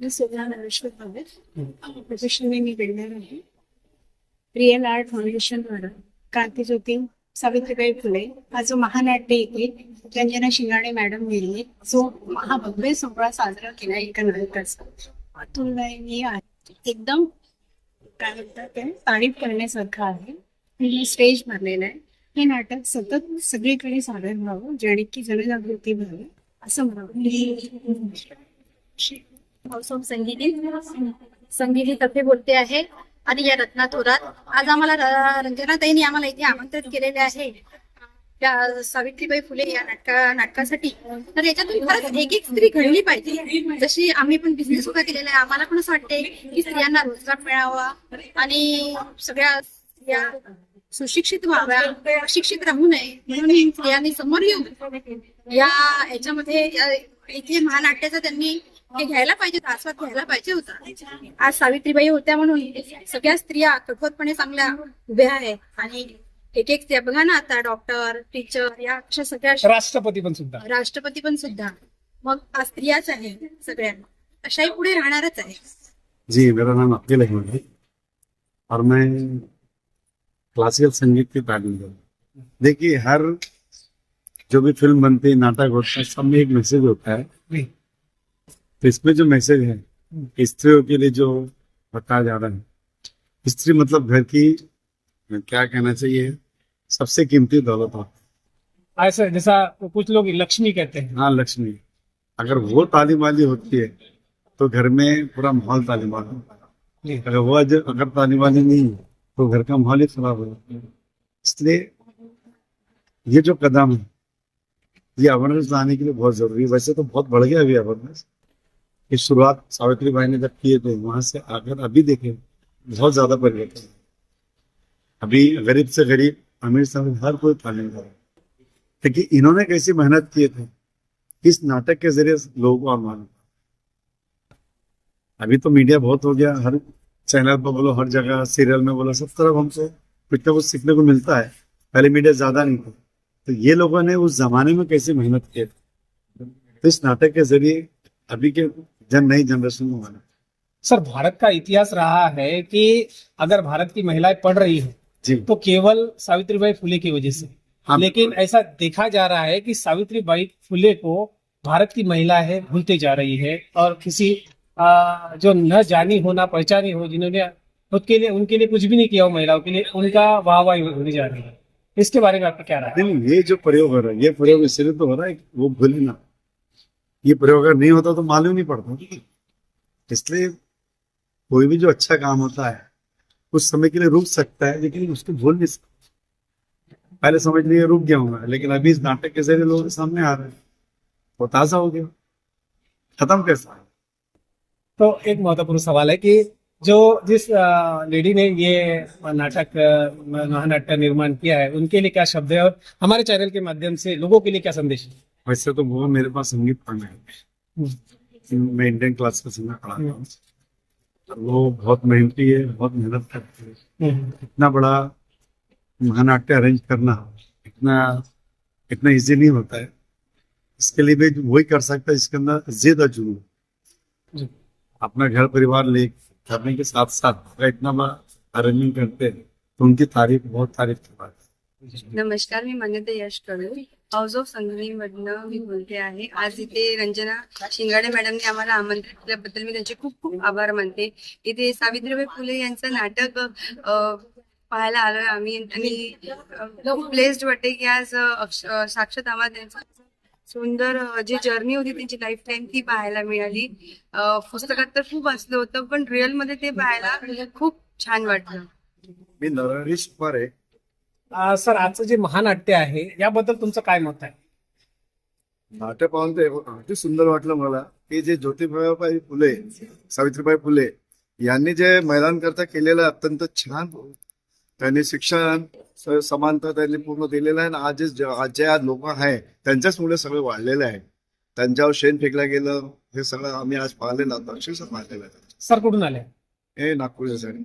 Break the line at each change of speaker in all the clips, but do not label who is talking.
मी सुधा नरेश्वर Pawar. Professionally मी builder आहे. Real art फाउंडेशनद्वारा क्रांतीज्योती सावित्रीबाई फुले हा जो महानाट्य येथे रंजना शिंगाडे मॅडम यांनी जो महाभव्य सोहळा साजरा केला एका नाटकाचा अतुलनीय आहे. एकदम काय म्हणतात ते तारीफ करण्यासारखं आहे. मी स्टेज भरलेलं आहे. हे नाटक सतत सगळीकडे सादर व्हावं जेणे की जनजागृती व्हावी असं म्हणावं.
मौसम संगीत तथे बोलते आहे आणि या रत्ना थोरात. आज आम्हाला रंजनाताईंनी आम्हाला इथे आमंत्रित केलेले आहे त्या सावित्रीबाई फुले या नाटकासाठी. तर याच्यातून खरंच एक एक स्त्री घडली पाहिजे. जशी आम्ही पण बिझनेस उभा केलेला आहे, आम्हाला पण असं वाटते की स्त्रियांना रोजगार मिळावा आणि सगळ्या स्त्रिया सुशिक्षित व्हाव्या, अशिक्षित राहू नये म्हणून स्त्रियांनी समोर येऊन याच्यामध्ये इथे महानाट्याचा त्यांनी हे घ्यायला पाहिजे, आस्वाद घ्यायला पाहिजे होता. आज सावित्रीबाई होत्या म्हणून सगळ्या स्त्रिया कठोरपणे चांगल्या उभ्या आहेत आणि एक एक स्त्रिया बघा ना, आता डॉक्टर, टीचर या अशा सगळ्या राष्ट्रपती पण सुद्धा मग आज स्त्रियाच आहे. सगळ्या अशाही पुढे राहणारच आहे.
जी, मेरा नाम अब्दुल अहमद है और मैं क्लासिकल संगीत की तालीम कर। देखिए, हर जो भी फिल्म बनती है, नाटक होता है, सब में एक मैसेज होता है। तो इसमें जो मैसेज है स्त्रियों के लिए जो बताया जा रहा है, स्त्री मतलब घर की क्या कहना चाहिए, सबसे कीमती दौलत होती है।
ऐसा जैसा कुछ लोग लक्ष्मी कहते हैं।
हाँ, लक्ष्मी। अगर वो तालीम वाली होती है तो घर में पूरा माहौल तालीम वाला होता है। अगर वो अगर तालीम वाली नहीं है तो घर का माहौल ही खराब हो जाता है। इसलिए ये जो कदम है, ये अवेयरनेस लाने के लिए बहुत जरूरी है। वैसे तो बहुत बढ़ गया अभी अवेयरनेस की शुरुआत सावित्रीबाई ने जब किए थे, वहां से आकर अभी देखें बहुत ज्यादा परिवर्तन। अभी गरीब से गरीब, अमीर से अमीर, हर कोई तालीम कर रहा है। लेकिन इन्होंने कैसी मेहनत किए थे, इस नाटक के जरिए लोगों को और मालूम। अभी तो मीडिया बहुत हो गया, हर चैनल पर बोलो, हर जगह सीरियल में बोलो, सब तरफ हमको कुछ ना कुछ सीखने को मिलता है। पहले मीडिया ज्यादा नहीं था, तो ये लोगों ने उस जमाने में कैसे मेहनत की, तो इस नाटक के जरिए अभी के नई जनरेशन में माना।
सर, भारत का इतिहास रहा है कि अगर भारत की महिलाएं पढ़ रही है
जी,
तो केवल सावित्रीबाई फुले की वजह से।
हाँ,
लेकिन ऐसा देखा जा रहा है कि सावित्रीबाई फुले को भारत की महिला है भूलते जा रही है और किसी जो न जानी हो ना पहचानी हो, जिन्होंने उनके लिए कुछ भी नहीं किया हो महिलाओं के लिए, उनका वाहवाही होने जा रही है। इसके बारे में आपका क्या राय है?
नहीं, ये जो प्रयोग हो रहा है, ये प्रयोग इसलिए तो हो रहा है कि वो भूले ना। ये प्रयोग अगर नहीं होता तो मालूम नहीं पड़ता। इसलिए कोई भी जो अच्छा काम होता है कुछ समय के लिए रुक सकता है, लेकिन उसको भूल नहीं सकता। पहले समझ लिए रुक गया हूँ, लेकिन अभी इस नाटक के जरिए लोगों के सामने आ रहे हैं, वो ताजा हो गया। खत्म कैसा है?
तो एक महत्वपूर्ण सवाल है कि जिस लेडी ने ये महानाट्य निर्माण किया है, उनके लिए क्या शब्द है और हमारे चैनल के माध्यम से लोगों के लिए क्या संदेश है?
वैसे तो वो मेरे पास संगीत पढ़ने है, मैं इंडियन क्लास का संगीत पढ़ाता हूँ। वो बहुत मेहनती है, बहुत मेहनत करती है। इतना बड़ा महानाट्य अरेंज करना इतना इजी नहीं होता है। इसके लिए भी वही कर सकता है जिसके अंदर जिद और जुनून। अपना घर परिवार ले करने के साथ साथ अगर इतना बड़ा अरेंजमेंट करते हैं तो उनकी बहुत तारीफ की बात है।
नमस्कार, मी मान्यता यश कडू, हाऊस ऑफ संगीमधनं मी बोलते आहे. आज इथे रंजना शिंगाडे मॅडमने आम्हाला आमंत्रित केल्याबद्दल मी त्यांचे खूप खूप आभार मानते. इथे सावित्रीबाई फुले यांचं नाटक पाहायला आलोय आम्ही आणि खूप ब्लेस्ड वाटते की आज साक्षात आम्हाला त्यांचं सुंदर जी जर्नी होती त्यांची लाईफ टाईम ती पाहायला मिळाली. पुस्तकात तर खूप वाचलं होतं, पण रिअल मध्ये ते पाहायला खूप छान वाटलं.
मी नरेश पवार आहे.
सर, आजचं जे महानाट्य आहे याबद्दल तुमचं काय मत आहे?
नाट्य पाहून ते अगदी सुंदर वाटलं मला की जे ज्योतिबाई फुले, सावित्रीबाई फुले यांनी जे महिलांकरता केलेलं अत्यंत छान, त्यांनी शिक्षण समानता त्यांनी पूर्ण दिलेलं आहे. आणि आज जे लोक आहे त्यांच्याचमुळे सगळं वाढलेलं आहे. त्यांच्यावर शेण फेकलं गेलं, हे सगळं आम्ही आज पाहिलेलं आहोत, अक्षरशः पाहिलेलं आहे.
सर, कुठून आले?
हे नागपूरच्या साईड.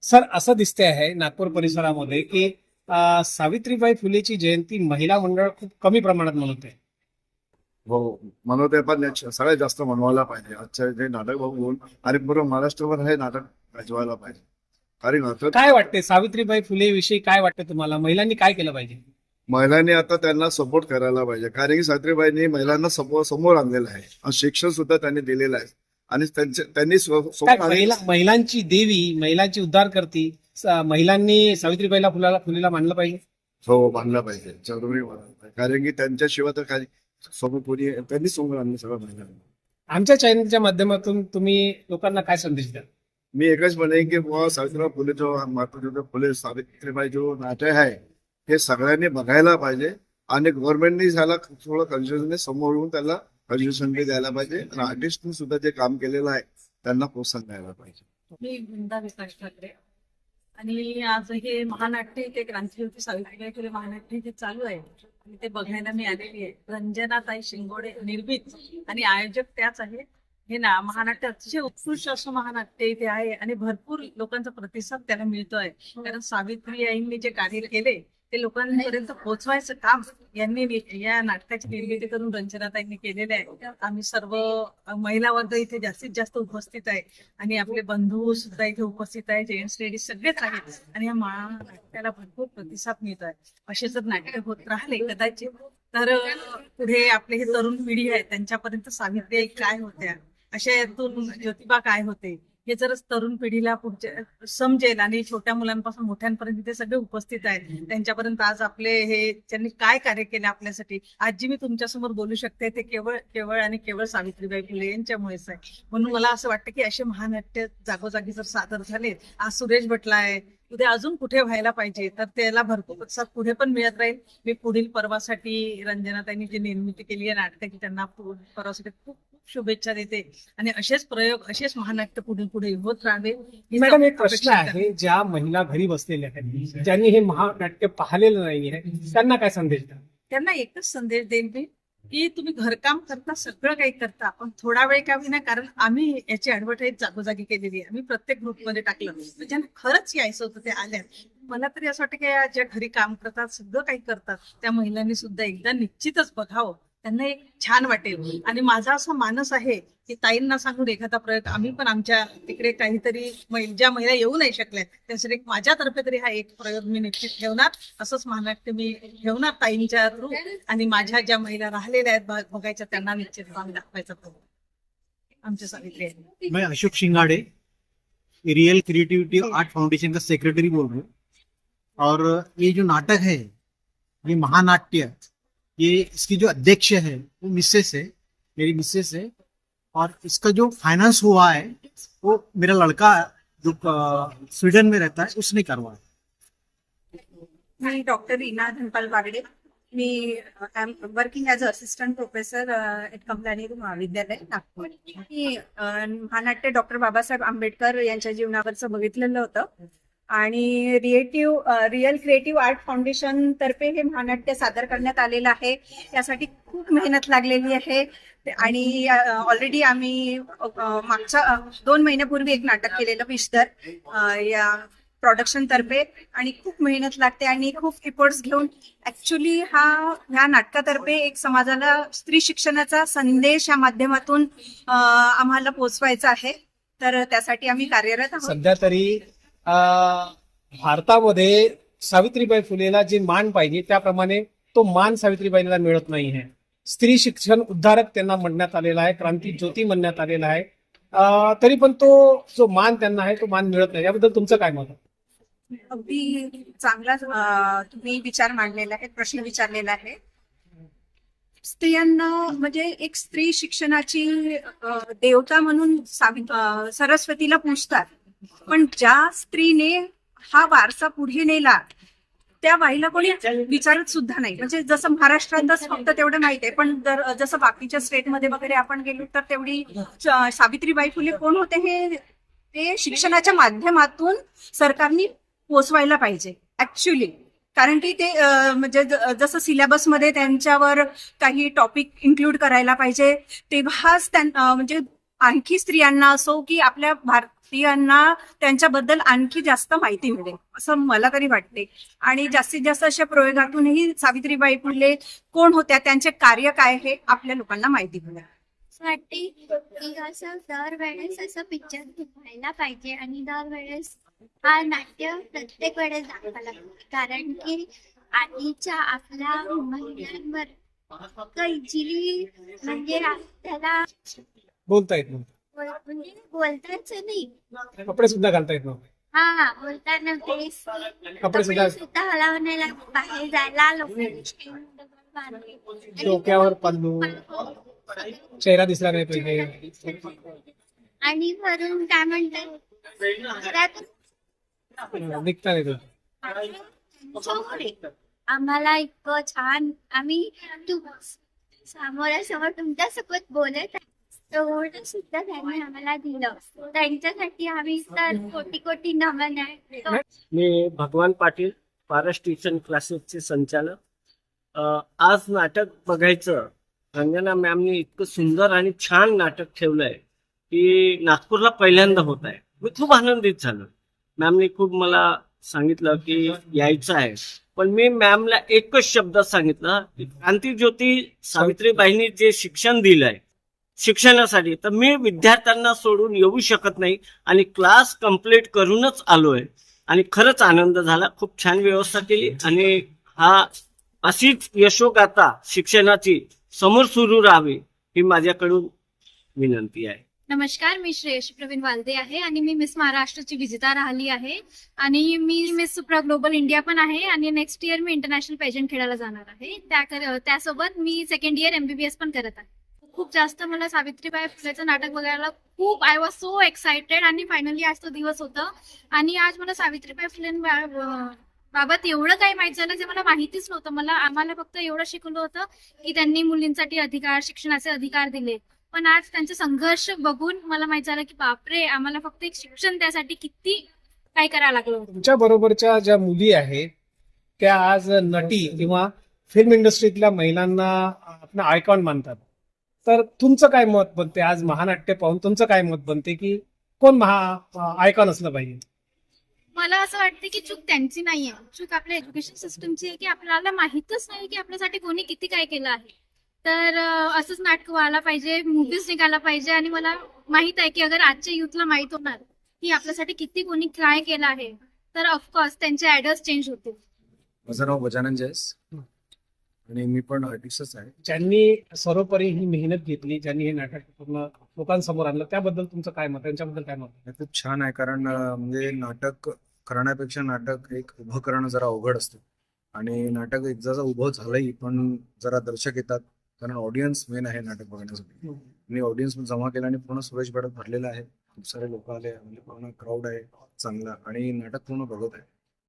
सर, असं दिसते आहे नागपूर परिसरामध्ये की सावित्रीबाई फुलेची जयंती महिला मंडळ खूप कमी प्रमाणात मनवते.
हो, मनोदय पण सगळ्यात जास्त मनवायला पाहिजे. आजच्या जे नाटक बघून आणि पूर्ण महाराष्ट्रभर हे नाटक गाजवायला पाहिजे. कारण आता
काय वाटते सावित्रीबाई फुले विषयी काय वाटतं तुम्हाला? महिलांनी काय केलं पाहिजे?
महिलांनी आता त्यांना सपोर्ट करायला पाहिजे. कारण की सावित्रीबाईंनी महिलांना समोर आणलेलं आहे आणि शिक्षण सुद्धा त्यांनी दिलेलं आहे आणि त्यांनी
काय महिलांची देवी, महिलांची उद्धार करती, महिलांनी सावित्रीबाईला फुलेला मानलं पाहिजे.
हो मानलं पाहिजे, जरुरी मानलं पाहिजे. कारण की त्यांच्याशिवाय तर काही समोर कोणी त्यांनी समोर आणलं सगळं महिलांना.
आमच्या चॅनलच्या माध्यमातून तुम्ही लोकांना काय संदेश द्या?
मी एकच म्हणेन की बुवा सावित्रीबाई फुले जो महात्मा फुले सावित्रीबाई जो नाट्य आहे हे सगळ्यांनी बघायला पाहिजे आणि गव्हर्नमेंटनी त्याला थोडं कन्सेशन समोर येऊन त्याला कन्सेशन द्यायला पाहिजे आणि आर्टिस्टनी सुद्धा जे काम केलेलं आहे त्यांना प्रोत्साहन द्यायला पाहिजे.
मी वृंदा विकास ठाकरे आणि आज हे महानाट्य ते क्रांतिज्योती सावित्रीबाई फुले महानाट्य जे चालू आहे आणि ते बघायला मी आलेली आहे. रंजनाताई शिंगोडे निर्मित आणि आयोजक त्याच आहे. हे ना महानाट्य अतिशय उत्कृष्ट असं महानाट्य इथे आहे आणि भरपूर लोकांचा प्रतिसाद त्याला मिळतोय. कारण सावित्री आईंनी जे कार्य केले ते लोकांपर्यंत पोहोचवायचं काम यांनी या नाटकाची निर्मिती करून रंजनाताईंनी केलेलं आहे. आम्ही सर्व महिला वर्ग इथे जास्तीत जास्त उपस्थित आहे आणि आपले बंधू सुद्धा इथे उपस्थित आहे. जेंट्स लेडीज सगळेच आहेत आणि या नाट्याला भरपूर प्रतिसाद मिळत आहे. असे जर नाट्य होत राहिले कदाचित तर पुढे आपले हे तरुण पिढी आहे त्यांच्यापर्यंत सावित्री आई काय होत्या, अशा यातून ज्योतिबा काय होते हे जर तरुण पिढीला पुढच्या समजेल आणि छोट्या मुलांपासून मोठ्यांपर्यंत ते सगळे उपस्थित आहेत त्यांच्यापर्यंत आज आपले हे त्यांनी काय कार्य केले आपल्यासाठी आज जी मी तुमच्यासमोर बोलू शकते ते केवळ आणि केवळ सावित्रीबाई फुले यांच्यामुळेच आहे. म्हणून मला असं वाटतं की असे महानाट्य जागोजागी जर सादर झाले, आज सुरेश भटला आहे, उद्या अजून कुठे व्हायला पाहिजे तर त्याला भरपूर प्रतिसाद पुढे पण मिळत राहील. मी पुढील पर्वासाठी रंजनाताईंनी जी निर्मिती केली आहे नाटकाची त्यांना पर्वासाठी खूप शुभेच्छा देते आणि असेच प्रयोग असेच महानाट्य पुढे होत राहावे.
मॅडम, एक प्रश्न आहे, ज्या महिला घरी बसलेल्या आहेत ज्यांनी हे महानाट्य पाहिलेलं नाही आहे त्यांना काय संदेश द्या?
त्यांना एकच संदेश देईल मी की तुम्ही घरकाम करता, सगळं काही करता, पण थोडा वेळ का विना, कारण आम्ही याची ऍडव्हर्टाईज जागोजागी केलेली आहे. आम्ही प्रत्येक ग्रुपमध्ये टाकलं, ज्यांना खरंच यायचं होतं ते आल्या. मला तरी असं वाटतं की ज्या घरी काम करतात, सगळं काही करतात, त्या महिलांनी सुद्धा एकदा निश्चितच बघावं. त्यांना एक छान वाटेल. आणि माझा असा मानस आहे की ताईंना सांगून एखादा प्रयोग आम्ही पण आमच्या तिकडे काहीतरी ज्या महिला येऊ नाही शकल्या त्यासाठी माझ्यातर्फे तरी हा एक प्रयोग मी निश्चित ठेवणार. असंच महानाट्य मी ठेवणार ताईंच्या थ्रू आणि माझ्या ज्या महिला राहिलेल्या आहेत बघायच्या त्यांना निश्चित काम दाखवायचा आमच्या सावित्री आहे.
मैं Ashok Shingade real creativity art foundation का सेक्रेटरी बोल रहा हूँ और ये जो नाटक है ये महानाट्य, ये इसकी जो अध्यक्ष है वो मिसेस है, मेरी मिसेस है और इसका जो फाइनेंस हुआ है वो मेरा लड़का जो स्वीडन में रहता है उसने करवाया.
मी डॉक्टर इना धनपाल बागडे. मी I am working as a assistant professor at Kamlani महाविद्यालय नागपूर. मी महानाट्य डॉक्टर बाबासाहेब आंबेडकर यांच्या जीवनावरचं बघितलेलं होतं आणि रिअल क्रिएटिव्ह आर्ट फाउंडेशन तर्फे हे महानाट्य सादर करण्यात आलेलं आहे. यासाठी खूप मेहनत लागलेली आहे आणि ऑलरेडी आम्ही मागच्या 2 महिन्यापूर्वी एक नाटक केलेलं विषधर या प्रोडक्शन तर्फे आणि खूप मेहनत लागते आणि खूप इफोर्ट्स घेऊन ऍक्च्युली ह्या नाटकातर्फे एक समाजाला स्त्री शिक्षणाचा संदेश या माध्यमातून आम्हाला पोहोचवायचा आहे. तर त्यासाठी आम्ही कार्यरत आहोत.
सध्या तरी भारतामध्ये सावित्रीबाई फुलेला जे मान पाहिजे त्याप्रमाणे तो मान सावित्रीबाईला मिळत नाही आहे. स्त्री शिक्षण उद्धारक त्यांना म्हणण्यात आलेला आहे, क्रांती ज्योती म्हणण्यात आलेला आहे, तरी पण तो जो मान त्यांना आहे तो मान मिळत नाही. याबद्दल तुमचं काय मत आहे?
अगदी चांगला तुम्ही विचार मांडलेला आहे, प्रश्न विचारलेला आहे. स्त्रियांना म्हणजे एक स्त्री शिक्षणाची देवता म्हणून सरस्वतीला पूजतात, पण ज्या स्त्रीने हा वारसा पुढे नेला त्या बाईला कोणी विचारत सुद्धा नाही. म्हणजे जसं महाराष्ट्रातच फक्त तेवढं माहित आहे, पण जसं बाकीच्या स्टेटमध्ये वगैरे आपण गेलो तर तेवढी सावित्रीबाई फुले कोण होते हे ते शिक्षणाच्या माध्यमातून सरकारने पोचवायला पाहिजे ऍक्च्युली. कारण की ते म्हणजे जसं सिलेबसमध्ये त्यांच्यावर काही टॉपिक इन्क्लूड करायला पाहिजे, तेव्हाच म्हणजे
आणखी स्त्रियांना असो की आपल्या भारतीयांना त्यांच्याबद्दल आणखी जास्त माहिती मिळेल असं मला तरी वाटते. आणि जास्तीत जास्त अशा प्रयोगातूनही सावित्रीबाई फुले कोण होत्या, त्यांचे कार्य काय हे आपल्या लोकांना माहिती मिळेल.
असं वाटते की असं दरवेळेस असं पिक्चर व्हायला पाहिजे आणि दरवेळेस हा नाट्य प्रत्येक वेळेस दाखवायला लागतं. कारण की आधीच्या आपल्या महिलांवर कैजिली म्हणजे त्याला
बोलता येत नव्हतं,
म्हणजे बोलताच नाही.
कपडे सुद्धा घालता येत नव्हते.
हा बोलताना फेस
कपडे सुद्धा
सुद्धा हलवण्याला बाहेर जायला लोकांनी
डोक्यावर पल्लू, चेहरा दिसला नाही पाहिजे.
आणि वरून काय म्हणतात घरात
निघता नाही तो.
त्यांच्यामुळे आम्हाला इतकं छान आम्ही समोरासमोर तुमच्यासोबत बोलत आहे तेवढं सुद्धा त्यांनी आम्हाला दिलं. त्यांच्यासाठी आम्ही तर कोटी कोटी नमन आहे.
मी भगवान पाटील, पारस ट्युशन क्लासेसचे संचालक. आज नाटक बघायचं, रंजना मॅमने इतकं सुंदर आणि छान नाटक ठेवलंय की नागपूरला पहिल्यांदा होत आहे. मी खूप आनंदित झालो. मॅमने खूप मला सांगितलं की यायचं आहे, पण मी मॅमला एकच शब्दात सांगितलं की क्रांतीज्योती सावित्रीबाईंनी जे शिक्षण दिलंय शिक्षणासाठी, तर मी विद्यार्थ्यांना सोडून येऊ शकत नाही आणि क्लास कंप्लीट करूनच आलोय. आणि खरंच आनंद झाला. खूप छान व्यवस्था केली आणि हा अशीच यशोगाथा शिक्षणाची समोर सुरू राहावी ही माझ्याकडून विनंती आहे.
नमस्कार, मी श्रेयशी प्रवीण वालदे आहे आणि मी मिस महाराष्ट्राची विजेता राहिली आहे आणि मी मिस सुप्रा ग्लोबल इंडिया पण आहे आणि नेक्स्ट इयर मी इंटरनॅशनल पेजंट खेळायला जाणार आहे. त्यासोबत मी सेकंड इयर MBBS पण करत आहे. खूप जास्त मला सावित्रीबाई फुलेचं नाटक बघायला खूप आय वॉज सो एक्सायटेड आणि फायनली आज तो दिवस होता. आणि आज मला सावित्रीबाई फुले बाबत एवढं काही माहित झालं जे मला माहितीच नव्हतं. आम्हाला फक्त एवढं शिकवलं होतं की त्यांनी मुलींसाठी अधिकार, शिक्षणाचे अधिकार दिले. पण आज त्यांचा संघर्ष बघून मला माहित झालं की बापरे, आम्हाला फक्त एक शिक्षण त्यासाठी किती काय करायला लागलं.
तुमच्या बरोबरच्या ज्या मुली आहेत त्या आज नटी किंवा फिल्म इंडस्ट्रीतल्या महिलांना आपला आयकॉन मानतात. तर तुमचं काय मत बनते आज महानाट्य पाहून? तुमचं काय मत बनते की कोण आयकॉन असलं पाहिजे?
मला असं वाटतं की चूक त्यांची नाहीये, चूक आपल्या एज्युकेशन सिस्टमची आहे की आपल्याला माहितच नाही की आपल्यासाठी कोणी किती काय केलं आहे. तर असंच नाटक व्हायला पाहिजे, मूवीज निघायला पाहिजे. आणि मला माहित आहे की अगर आजच्या युथला माहित होणार की आपल्यासाठी किती कोणी काय केलं आहे तर ऑफकोर्स त्यांचे ऍडर्स चेंज होतील.
माझं नाव गजानन जैस आणि मी पण आर्टिस्टच आहे.
ज्यांनी सर्वोपरी ही मेहनत घेतली, ज्यांनी हे नाटक पूर्ण लोकांसमोर आणलं, त्याबद्दल तुमचं काय मत? त्यांच्याबद्दल काय मत?
हे खूप छान आहे, कारण म्हणजे नाटक करण्यापेक्षा नाटक एक उभं करणं जरा अवघड असतं आणि नाटक एकदा उभं झालंही पण जरा दर्शक येतात, कारण ऑडियन्स मेन आहे नाटक बघण्यासाठी. आणि ऑडियन्स जमा केला आणि पूर्ण सुरेश बेडत भरलेला आहे. खूप सारे लोक आले, म्हणजे पूर्ण क्राऊड आहे चांगला आणि नाटक पूर्ण बघत आहे.